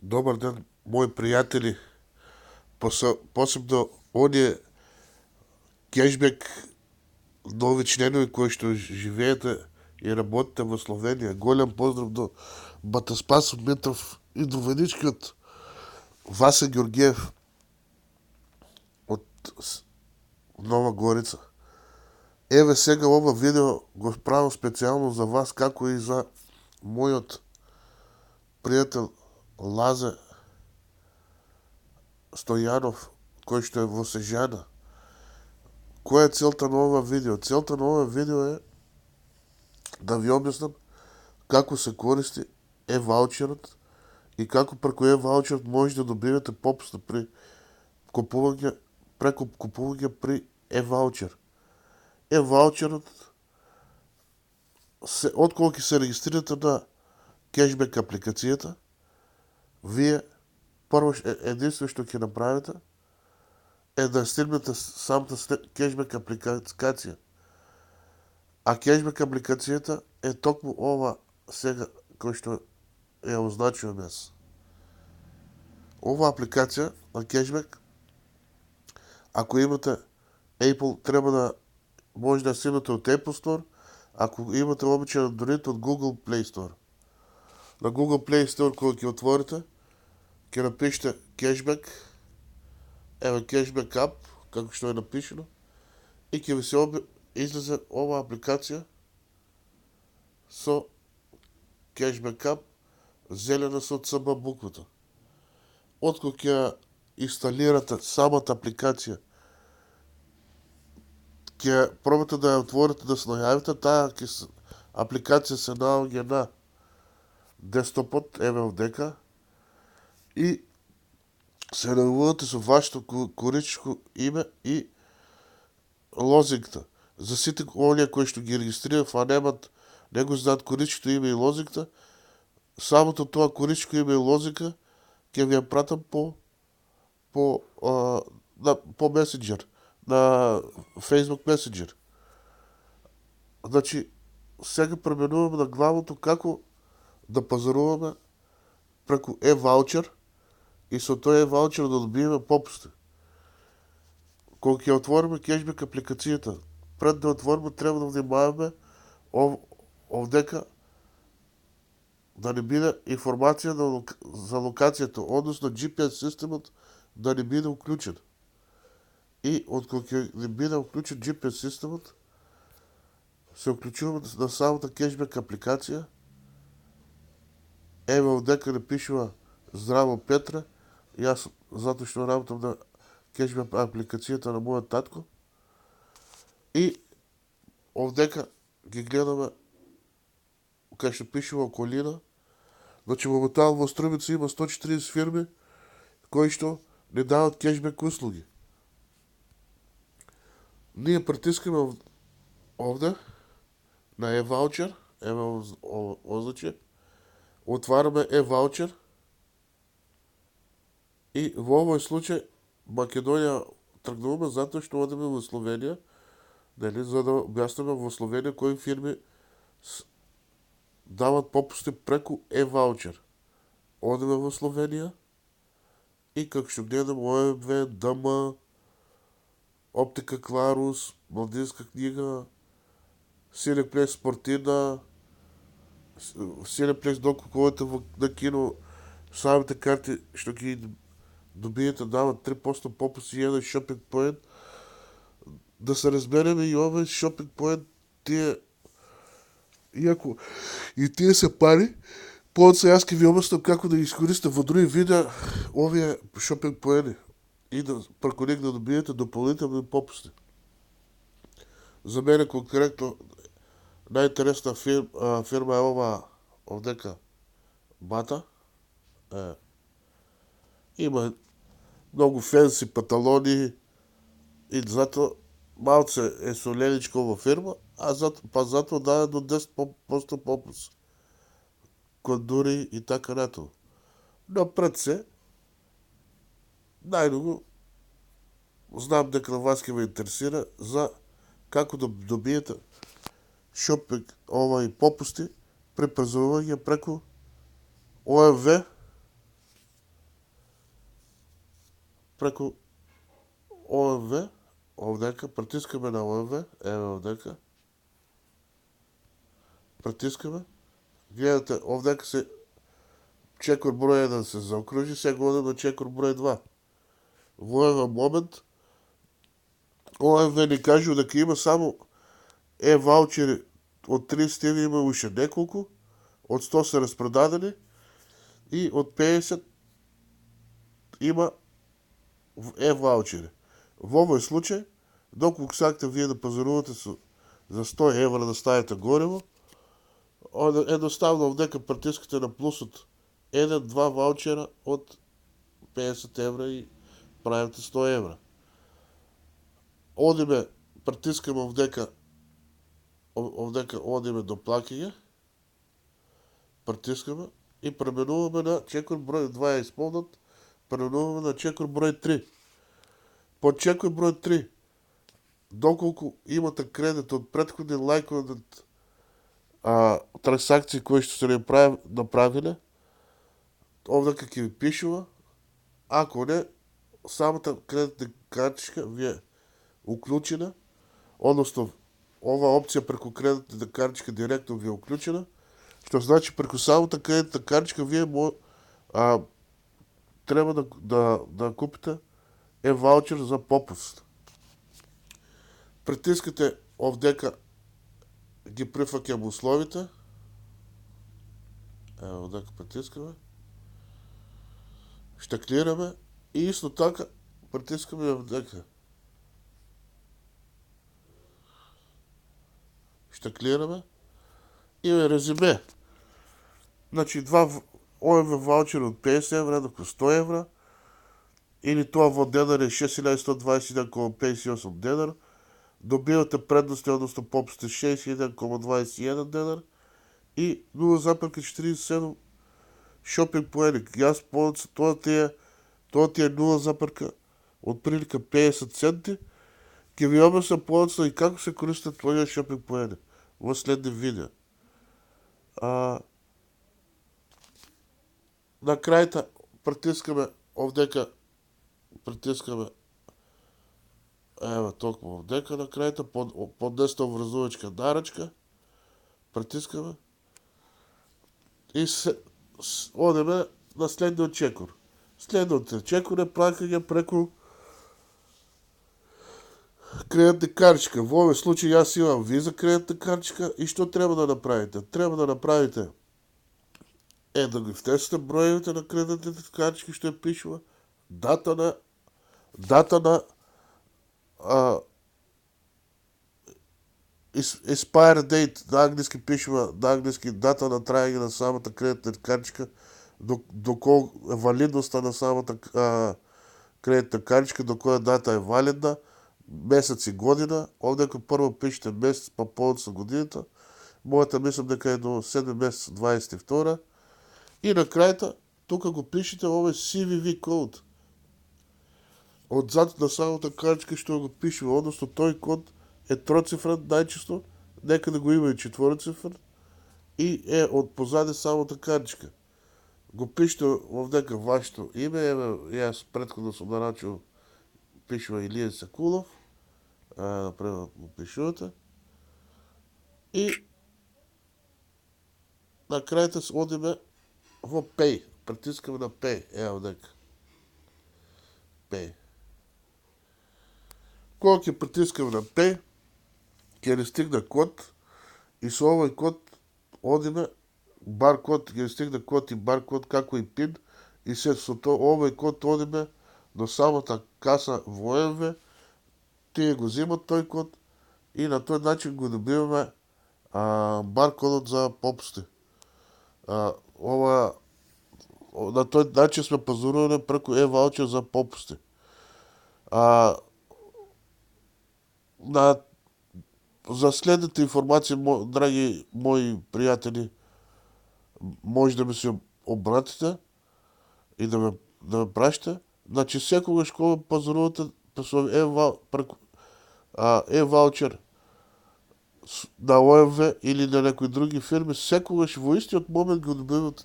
Добър ден, мои приятели. Посебно оние кешбек нови членови кои што живеете и работите во Словенија. Голем поздрав до Батаспас Дмитров и до Венички Васе Георгиев од Нова Горица. Еве сега ова видео го правам специјално за вас, како и за мојот пријател Лазе Стојанов, кој што е во Сежана. Која е целта на ова видео? Целта на ова видео е да ви објаснам како се користи e-ваучерот и како преку e-ваучерот може да добивате попуст при купување преку купување при e-ваучер. E-ваучерот откога ќе се регистрирате на кешбек апликацијата, вие прво единствено што ќе направите е да стигнете самата кешбек апликација. А кешбек апликацијата е токму ова сега кој што ја означувам јас. Ова апликација на кешбек, ако имате Apple, треба да може да снимате од Apple Store, ако имате обичај Android од Google Play Store. На Google Play Store кога ќе отворите, ќе напишете кешбек, еве кешбек ап, како што е напишено, и ќе ви се излезе ова апликација со кешбек ап, зелена со ЦБ буквата. Откога ќе инсталирате самата апликација, ќе пробате да ја отворите, да се најавите, таа апликација се наоѓа на десктопот, еве овдека, и се најавувате со вашето коричко име и лозингта. За сите оние кои што ги регистрирав, а не го знаат коричкото име и лозингта, самото тоа коричко име и лозинка ќе ви ја пратам по месенџер, на Facebook Messenger. Значи, сега пременуваме на главното како да пазаруваме преку e-ваучер и со тој e-ваучер да добиеме попусти. Кога ќе отвориме кешбек апликацијата, пред да отвориме треба да внимаваме овдека да не биде информација за локацијата, односно GPS системот да не биде уклучен. И откога ќе не биде уклучен GPS системот, се уклучуваме на самата кешбек апликација. Еве овдека не пишува Здраво Петре, јас затоа што работам на кешбек апликацијата на мојот татко. И овдека ги гледаме кај што пишува околина. Значи, моментално во Струмица има 140 фирми кои што не дават кешбек услуги. Ние притискаме овде на e-ваучер, еве означе, отвараме e-ваучер и во овој случај Македонија тргнуваме затоа што одиме во Словенија, нели, за да објасниме во Словенија кои фирми дават попусти преку e-ваучер. Одиме во Словенија и како што гледам ОМВ, ДМ, Оптика Кларус, Младинска книга, Синеплекс Спортина, Синеплекс доколку одите на кино, самите карти што ги добиете дават 3% попусти и еден шопинг поент. Да се разбереме и овој шопинг поент, иако и тие се пари, подоцна јас ќе ви објаснам како да ги искористите во други видеа овие шопинг поени и да преку нив да добиете дополнителни попусти. За мене конкретно најинтересна фирма е ова овдека Бата. Има многу фенси панталони и затоа малце е соленичка ова фирма, затоа даде до 10% попуст. Кондури и така натаму. Но пред се, најдуго, знам дека на вас ќе ве интересира за како да добиете шопинг попусти при пазарување преку ОМВ преко ОМВ, овдека, притискаме на ОМВ, овдека, притискаме, гледате, овдека се чекор брой 1 се заокружи, сега одем на чекор брой 2. Во овој момент, ОМВ ни кажу дека има само ваучери од 30 евра, има уште неколку, од 100 се распродадени и од 50 има ваучери. Во овој случај, доколку сакате вие да пазарувате за 100 евра да ставите гориво, едноставно овдека притискате на плюсот 1-2 ваучера од 50 евра и правите 100 евра. Одиме, притискаме овдека одиме до плаќање, притискаме и пременуваме на чекор број 2 е исполнат, пременуваме на чекор број 3. По чекор број 3, доколку имате кредит од претходни лајкови трансакции кои што се направиле, овдека ќе ви пишува, ако не, самата кредитна картичка ви е уклучена, односно ова опција преку кредитната картичка директно ви е уклучена, што значи преку самата кредитна картичка вие треба да купите ваучер за попуст. Притискате овдека ги прифаќам условите. Овдека притискаме. Штаклираме и исто така притискаме овдека. Штаклираме и резюме. Значи два ОМВ ваучери од 50 евра до 100 евра, или тоа во денар е 6121,58 денар, добивате предности, односно попусти 61,21 денар и 0,47 шопинг поени. Јас полица, тоа ти е 0, отприлика 50 центи. Ќе ви објаснам полица и како се користат твоја шопинг поени во следни видео. На крајта притискаме овдека, ево толку овдека на крајта, поднесна обврзувачка нарачка, притискаме и одеме на следниот чекор. Следниот чекор е плаќање преку кредитна картичка. Во овој случај јас имам виза кредитна картичка и што треба да направите? Треба да направите да ги внесете броевите на кредитните картички што е пишува, дата на expire date, на англиски пишува, на англиски дата на трајање на самата кредитна картичка, доколку валидноста на самата кредитна картичка, до која дата е валидна, месец и година. Овдека прво пишете месец па полица годината. Мојата мислам дека е до 7 месец 22. И на крајта, тука го пишете овој CVV код. Одзад на самата картичка што го пишува, односно тој код е троцифрен најчесто, некаде го има и четвороцифрен и е од позади самата картичка. Го пишете овдека вашето име, јас претходно сум нарачил, пишува Илија Сакулов, например го пишувате и на крајта одиме во Pay, притискаме на Pay, овдека. Pay. Кога ќе притискаме на Pay, ќе ни стигне код и со овој код одиме баркод, ќе ни стигне код и баркод како и пин и се со овој код одиме до самата каса во ОМВ, тие го земат тој код и на тој начин го добиваме баркодот за попусти. На тој начин сме пазарувани преку ваучер за попусти. За следните информации, драги мои пријатели, може да ми се обратите и да ме прашите. Значи, секогаш кога пазарувате преку ваучер на ОМВ или на некои други фирми, секогаш во истиот момент го добивате